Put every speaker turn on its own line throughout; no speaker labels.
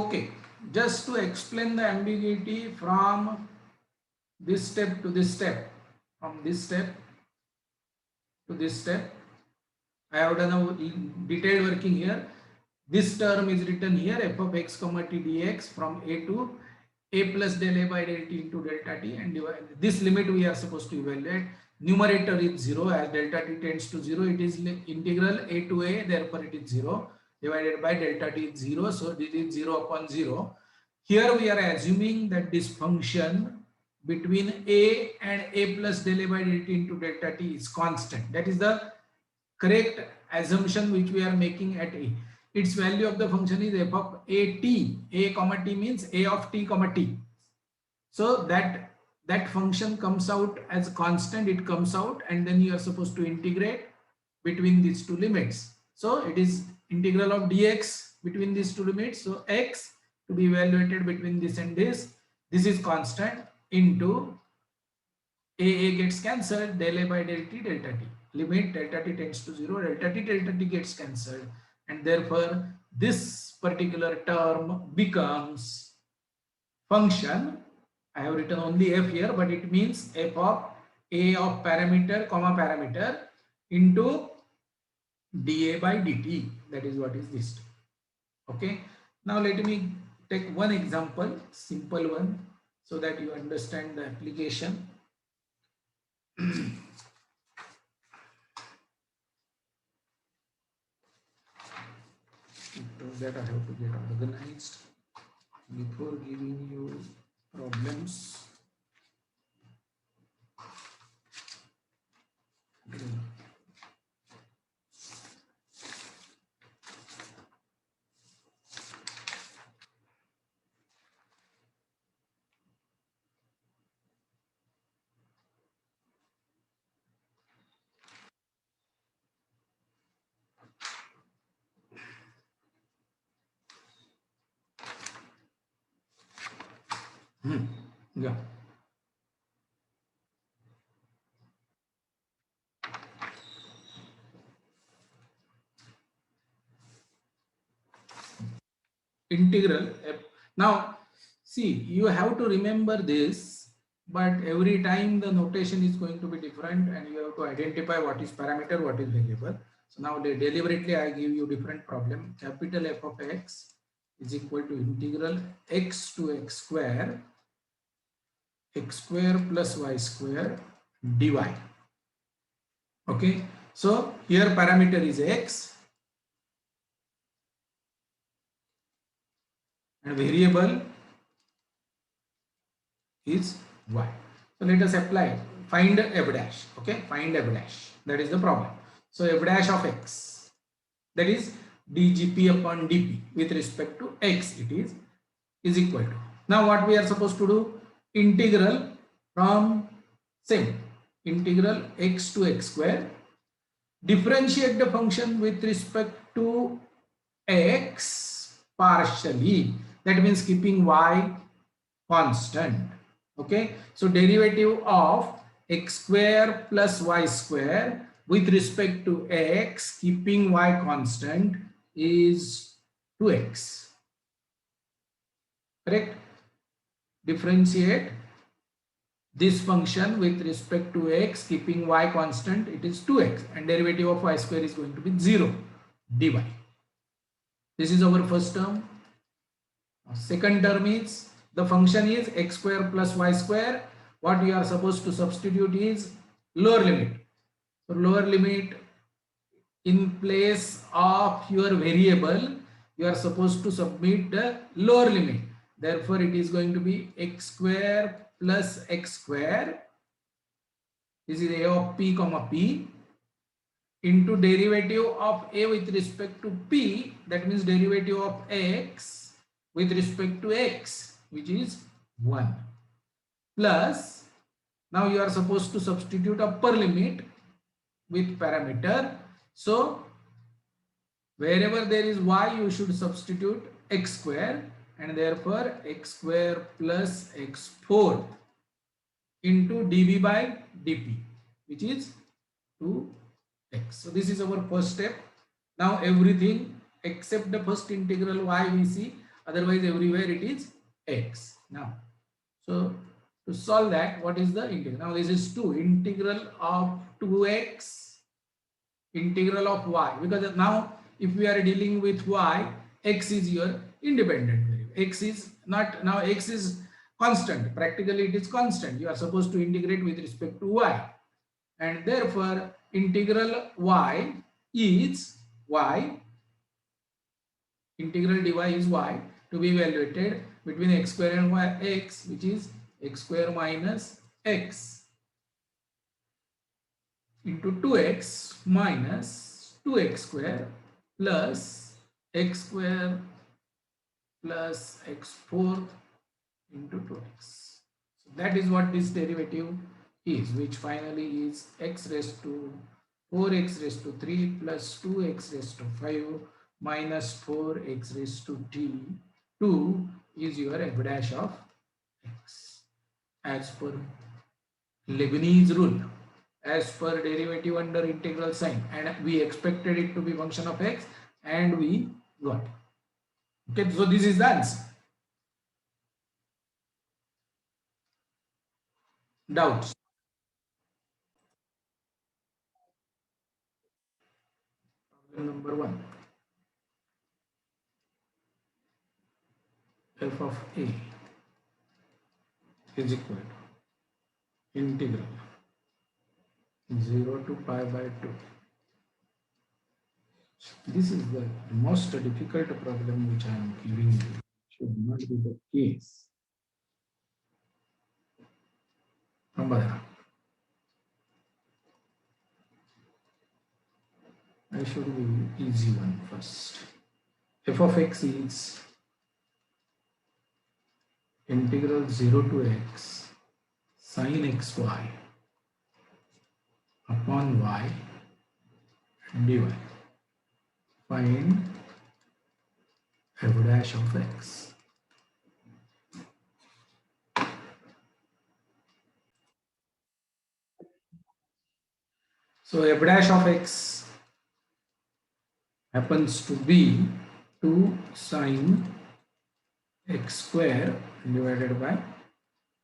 Okay, just to explain the ambiguity from this step to this step, from this step to this step, I have done a detailed working here. This term is written here, f of x comma t dx from a to a plus del a by del t into delta t, and this limit we are supposed to evaluate. Numerator is 0 as delta t tends to 0. It is integral a to a, therefore it is 0 divided by delta t is 0. So this is 0 upon 0. Here we are assuming that this function between a and a plus del a by del t into delta t is constant. That is the correct assumption which we are making at a. Its value of the function is f of a t. A comma t means a of t comma t. So that function comes out as constant. It comes out, and then you are supposed to integrate between these two limits. So it is integral of dx between these two limits. So x to be evaluated between this and this. This is constant into a gets cancelled, del a by del t delta t. Limit delta t tends to 0, delta t gets cancelled, and therefore this particular term becomes function. I have written only f here, but it means f of a of parameter comma parameter into dA by dt. That is what is this. Okay. Now let me take one example, simple one, so that you understand the application. That I have to get organized before giving you problems. Yeah. Integral. Now, see, you have to remember this, but every time the notation is going to be different, and you have to identify what is parameter, what is variable. So now deliberately I give you different problem. Capital F of x is equal to integral x to x square plus y square dy. Okay, so here parameter is x and variable is y. So let us apply, find f dash. Okay, find f dash, that is the problem. So f dash of x, that is dgp upon dp with respect to x, it is equal to. Now what we are supposed to do, integral from same integral x to x square, differentiate the function with respect to x partially, that means keeping y constant. Okay, so derivative of x square plus y square with respect to x keeping y constant is 2x. Correct? Differentiate this function with respect to x keeping y constant, it is 2x, and derivative of y square is going to be 0 dy. This is our first term. Second term is, the function is x square plus y square. What you are supposed to substitute is lower limit. So lower limit, in place of your variable, you are supposed to submit the lower limit. Therefore, it is going to be x square plus x square. This is a of p comma p into derivative of a with respect to p, that means derivative of x with respect to x, which is 1, plus, now you are supposed to substitute upper limit with parameter. So wherever there is y, you should substitute x square, and therefore x square plus x4 into dv by dp, which is 2x. So this is our first step. Now everything except the first integral y we see, otherwise everywhere it is x. Now, so to solve that, what is the integral? Now this is 2 integral of 2x integral of y, because now if we are dealing with y, x is your independent variable. X is not, now x is constant, practically it is constant. You are supposed to integrate with respect to y, and therefore integral y is y, integral dy is y, to be evaluated between x square and y x, which is x square minus x into 2x minus 2x square plus x square plus x fourth into 2x. So that is what this derivative is, which finally is x raised to 4x raised to 3 plus 2x raised to 5 minus 4x raised to t 2 is your f dash of x, as per Leibniz rule, as per derivative under integral sign, and we expected it to be function of x and we got it. Okay, so this is the answer. Doubts? Problem number 1. F of a is equal to integral 0 to pi by 2. This is the most difficult problem which I am giving you. Should not be the case. Rambadana. I should be easy one first. F of x is integral 0 to x sin xy upon y dy. Find f dash of x. So f dash of x happens to be 2 sine x square divided by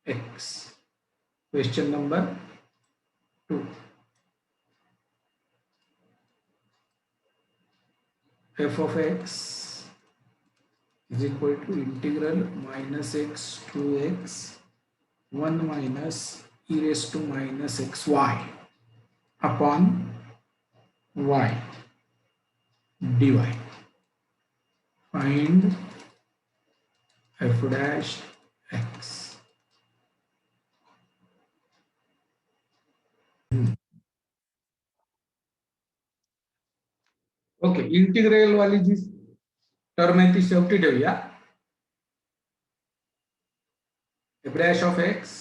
x. Question number 2. F of x is equal to integral minus x to x 1 minus e raised to minus xy upon y dy. Find f dash x. Okay, integral वाली जी term है ती शेवटी ठेवूया. f dash of x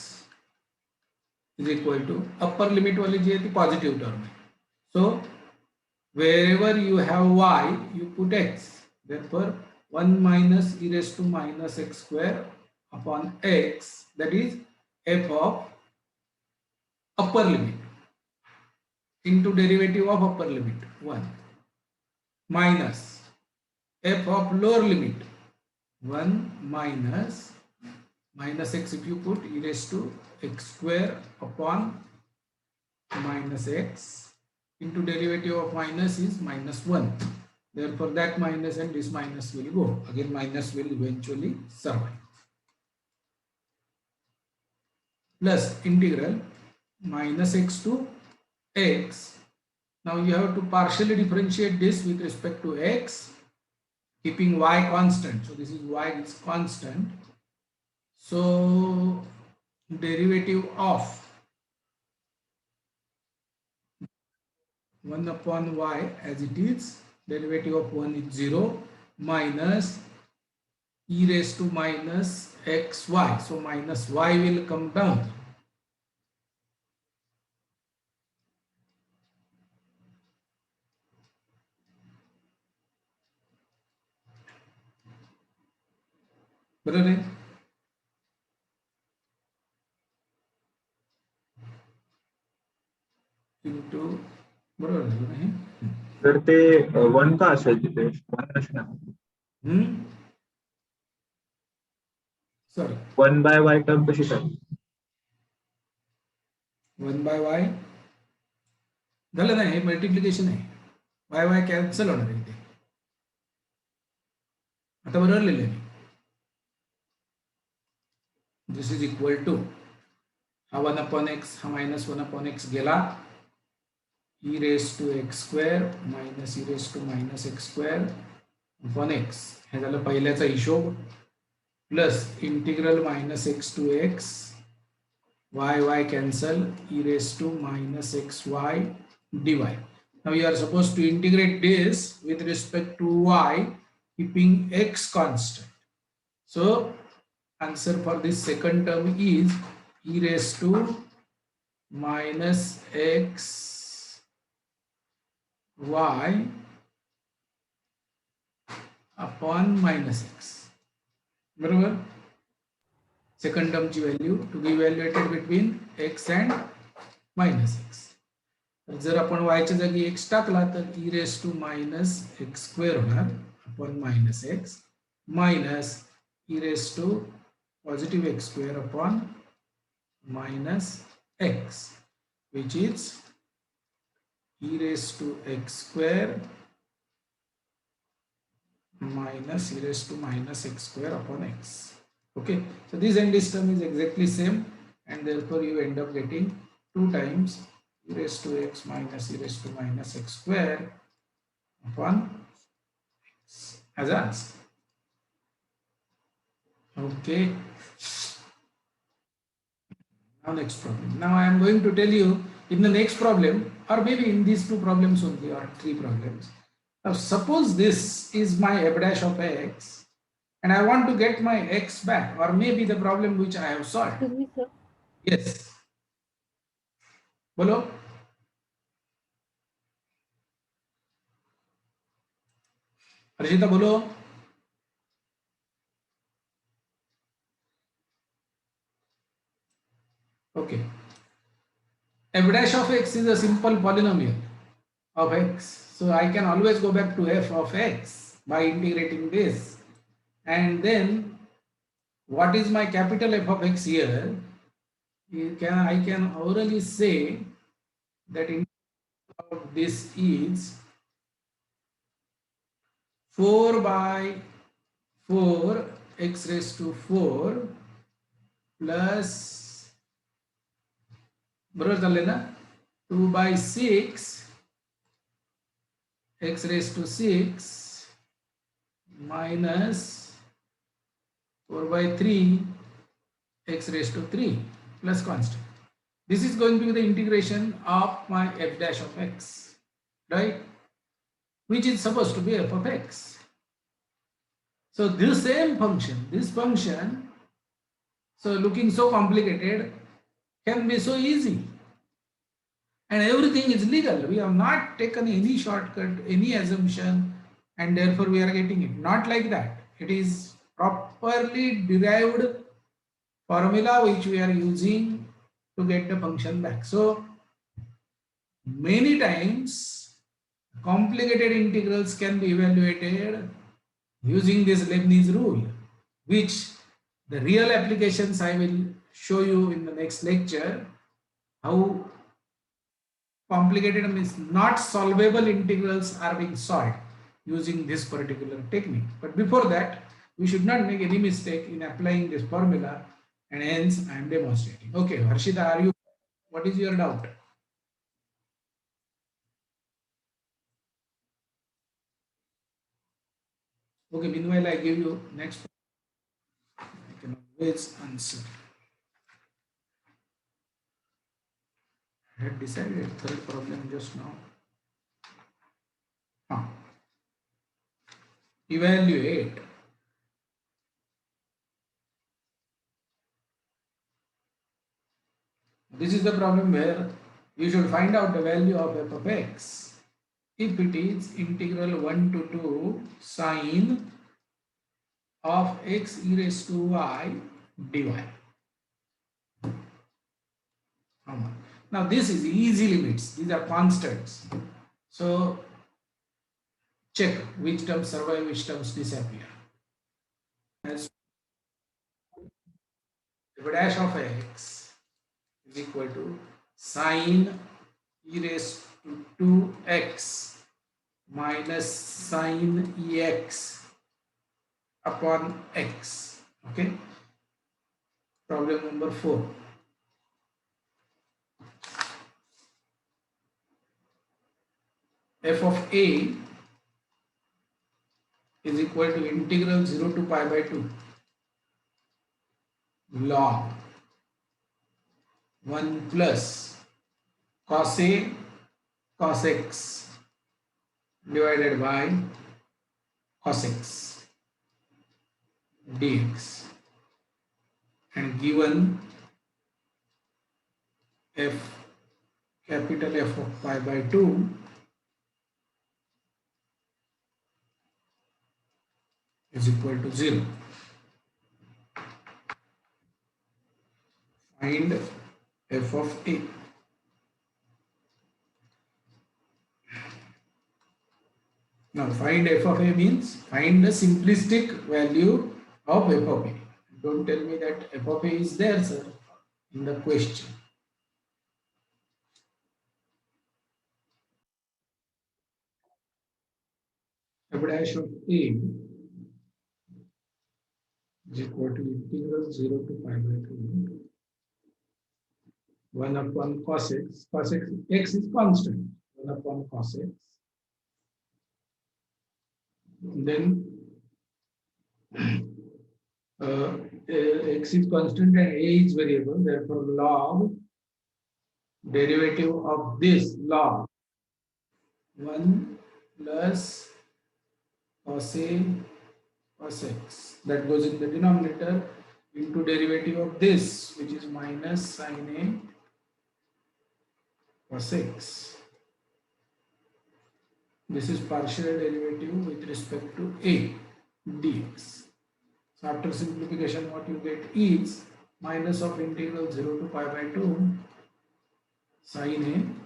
is equal to upper limit वाली जी है ती positive term है. So wherever you have y, you put x. Therefore 1 minus e raised to minus x square upon x, that is f of upper limit into derivative of upper limit 1 minus f of lower limit 1 minus x, if you put e raised to x square upon minus x into derivative of minus is minus 1. Therefore that minus and this minus will go. Again minus will eventually survive. Plus integral minus x to x. Now you have to partially differentiate this with respect to x, keeping y constant. So this is y is constant. So derivative of 1 upon y as it is, derivative of 1 is 0 minus e raised to minus xy. So minus y will come down. बरोबर into बरोबर नाही.
तर ते 1 का असेल तिथे 1 असणार.
Sorry
1/y term कशी झाली?
1/y झालं नाही, हे मल्टिप्लिकेशन आहे. वाय वाय कॅन्सल होणार आहे इथे. आता बरोबर लिहिले मी. दिस इज इक्वल टू हा 1/x हा -1/x गेला, e raised to x square minus e raised to minus x square upon x. हे झालं पहिल्याचा हिशोब. Plus integral -x to x y cancel e raised to minus xy dy. Now you are supposed to integrate this with respect to y, keeping x constant. So answer for this second term is e raised to minus x y upon minus x. बरोबर. Second टर्मची value to be evaluated between x and minus x. तर जर आपण वायच्या जागी x टाकला तर e raise to minus x square होणार upon minus x minus e raise to positive x square upon minus x which is e raised to x square minus e raised to minus x square upon x. Okay, so this and this term is exactly same, and therefore you end up getting 2 times e raised to x minus e raised to minus x square upon x as an answer. Okay, now next problem. Now I am going to tell you in the next problem, or maybe in these 2 problems only, or 3 problems. Now suppose this is my f dash of x and I want to get my x back, or maybe the problem which I have solved.
Excuse me, sir.
Yes. Bolo. Harshita, bolo. Okay. F dash of x is a simple polynomial of x. So I can always go back to f of x by integrating this. And then what is my capital F of x here? I can orally say that of this is 4 by 4 x raised to 4 plus बरोबर चालले ना 2 by 6 x raised to 6 minus 4 by 3 x raised to 3 plus constant. This is going to be the integration of my f dash of x, right? Which is supposed to be f of x. So this same function, this function, so looking so complicated, can be so easy. And everything is legal. We have not taken any shortcut, any assumption, and therefore we are getting it. Not like that. It is properly derived formula which we are using to get the function back. So many times complicated integrals can be evaluated using this Leibniz rule, which the real applications I will show you in the next lecture, how complicated means not solvable integrals are being solved using this particular technique. But before that, we should not make any mistake in applying this formula, and hence I am demonstrating. Okay, Harshita, are you? What is your doubt? Okay, meanwhile I give you next. I can always answer. I had decided third problem just now. Evaluate this is the problem where you should find out the value of f of x if it is integral 1 to 2 sine of x e raised to y dy. Now this is easy limits, these are constants. So check which terms survive, which terms disappear. As f dash of x is equal to sine e raised to 2x minus sine ex upon x. Okay. Problem number 4. F of a is equal to integral 0 to pi by 2 log 1 plus cos a cos x divided by cos x dx, and given f capital F of pi by 2 is equal to 0. Find f of a. Now find f of a means find the simplistic value of f of a. Don't tell me that f of a is there, sir, in the question. F dash of a is equal to integral 0 to pi by 2 1 upon cos x. Cos x is constant. 1 upon cos x. Then x is constant and a is variable. Therefore, log derivative of this log 1 plus cos a cos x, that goes in the denominator, into derivative of this, which is minus sin a cos x. This is partial derivative with respect to a dx. So after simplification, what you get is minus of integral 0 to pi by 2 sin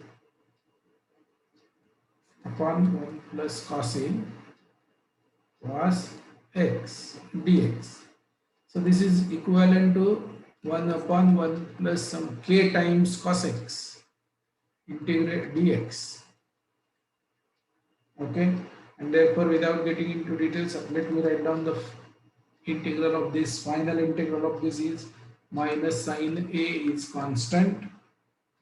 a upon 1 plus cos a cos x dx. So this is equivalent to 1 upon 1 plus some k times cos x integrate dx. Okay, and therefore without getting into details, let me write down the integral of this. Final integral of this is minus sin a is constant,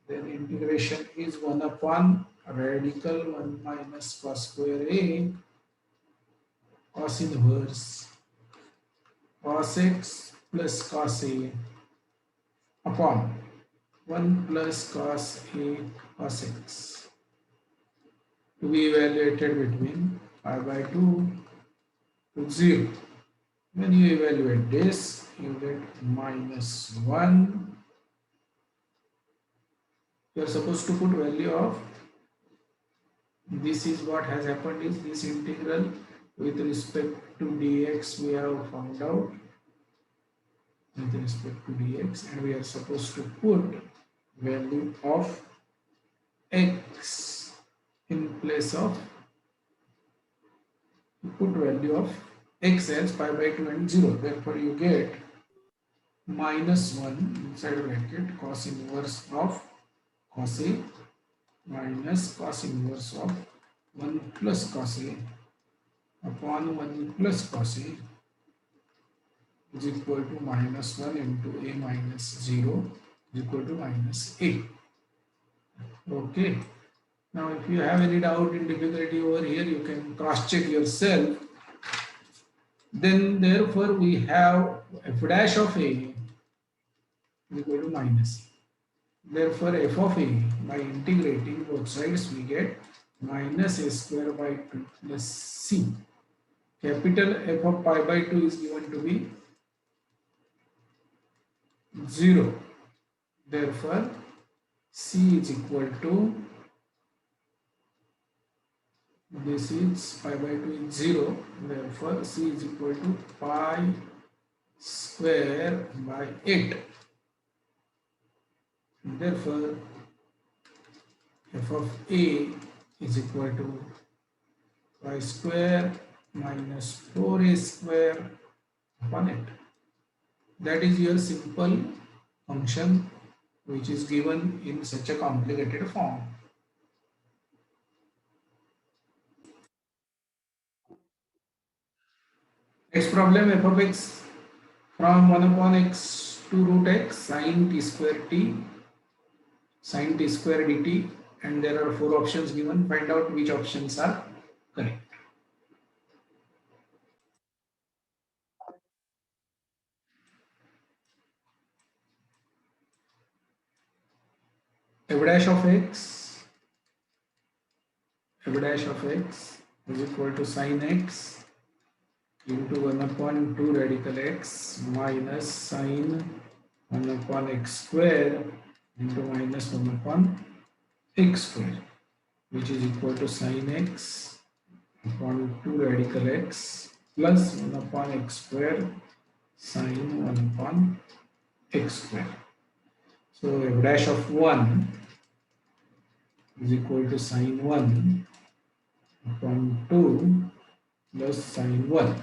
then integration is 1 upon radical 1 minus cos square a cos inverse cos x plus cos a upon 1 plus cos a cos x, to be evaluated between pi by 2 to 0. When you evaluate this, you get minus 1. You are supposed to put value of this. Is what has happened is this integral with respect to dx we have found out with respect to dx, and we are supposed to put value of x in place of, put value of x as pi by 2 and 0. Therefore you get minus 1 inside bracket cos inverse of cos a minus cos inverse of 1 plus cos a upon 1 plus cos a is equal to minus 1 into a minus 0 is equal to minus a. Okay. Now if you have any doubt in difficulty over here, you can cross check yourself. Then therefore we have f dash of a is equal to minus. Therefore f of a, by integrating both sides, we get minus a square by 2 plus c. Capital F of pi by 2 is given to be 0. Therefore c is equal to, this is pi by 2 is 0. Therefore c is equal to pi square by 8. Therefore f of a is equal to pi square minus 4a square upon 8. That is your simple function which is given in such a complicated form. Next problem, f of x from 1 upon x to root x sine t square t sine t square dt, and there are four options given. Find out which options are correct. F dash of x is equal to sine x into 1 upon 2 radical x minus sine 1 upon x square into minus 1 upon x square, which is equal to sine x upon 2 radical x plus 1 upon x square sine 1 upon x square. So f dash of 1 is equal to sine 1 upon 2 plus sine 1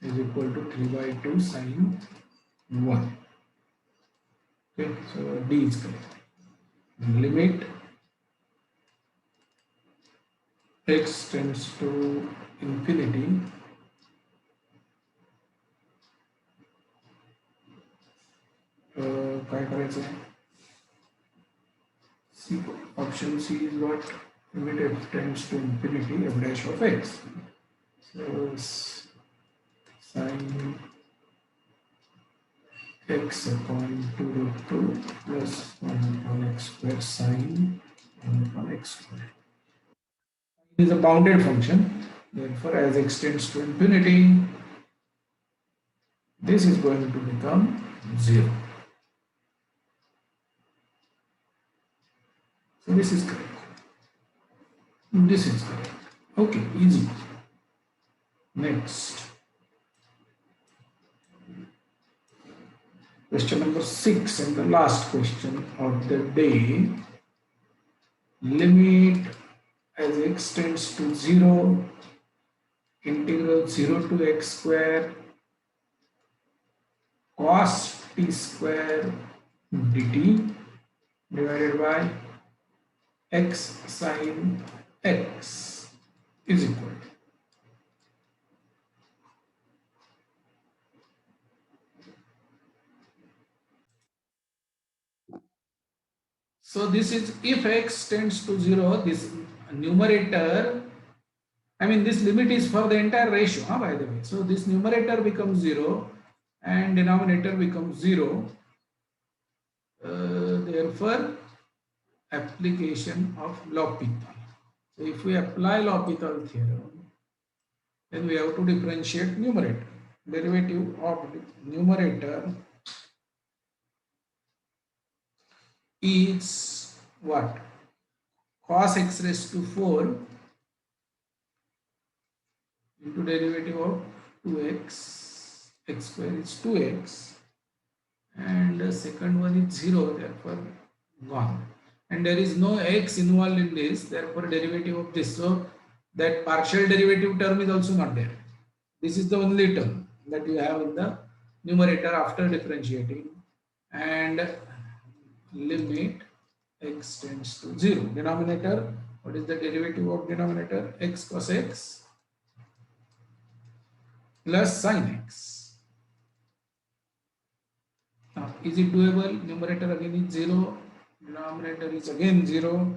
is equal to 3 by 2 sine 1. Okay, so D is correct. Limit x tends to infinity काय करायचं आहे? C option C is what? Limit f tends to infinity f dash of x. So sine x upon 2 root 2 plus 1 upon x square sine 1 upon x square. It is a bounded function. Therefore, as x tends to infinity, this is going to become 0. So this is correct. This is correct. Okay, easy. Next. Question number 6 and the last question of the day. Limit as x tends to 0, integral 0 to x square cos t square dt divided by x sine x is equal to. So this is if x tends to 0, this numerator, I mean this limit is for the entire ratio, by the way. So this numerator becomes 0 and denominator becomes 0. Therefore, application of L'Hopital. So if we apply L'Hopital theorem, then we have to differentiate numerator. Derivative of numerator is what? Cos x raised to 4 into derivative of 2x, x square is 2x, and the second one is 0, therefore gone. And there is no x involved in this, therefore derivative of this. So that partial derivative term is also not there. This is the only term that you have in the numerator after differentiating, and limit x tends to 0. Denominator, what is the derivative of denominator? X cos x plus sin x. Now, is it doable? Numerator again is 0, denominator is again 0.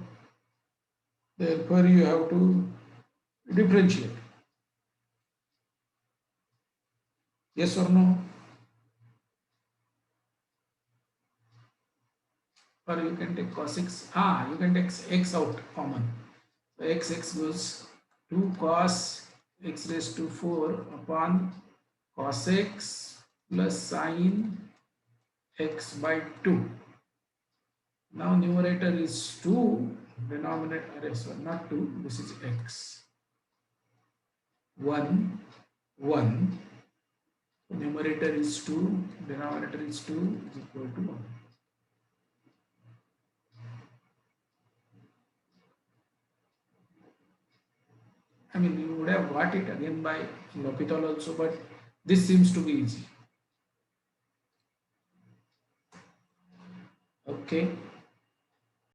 Therefore, you have to differentiate. Yes or no? Or you can take cos x. You can take x out common. So x goes to cos x raised to 4 upon cos x plus sin x by 2. Now numerator is 2, denominator is not 2, this is x. 1, 1. Numerator is 2, denominator is 2 is equal to 1. I mean, you would have got it again by L'Hopital also, but this seems to be easy. Okay.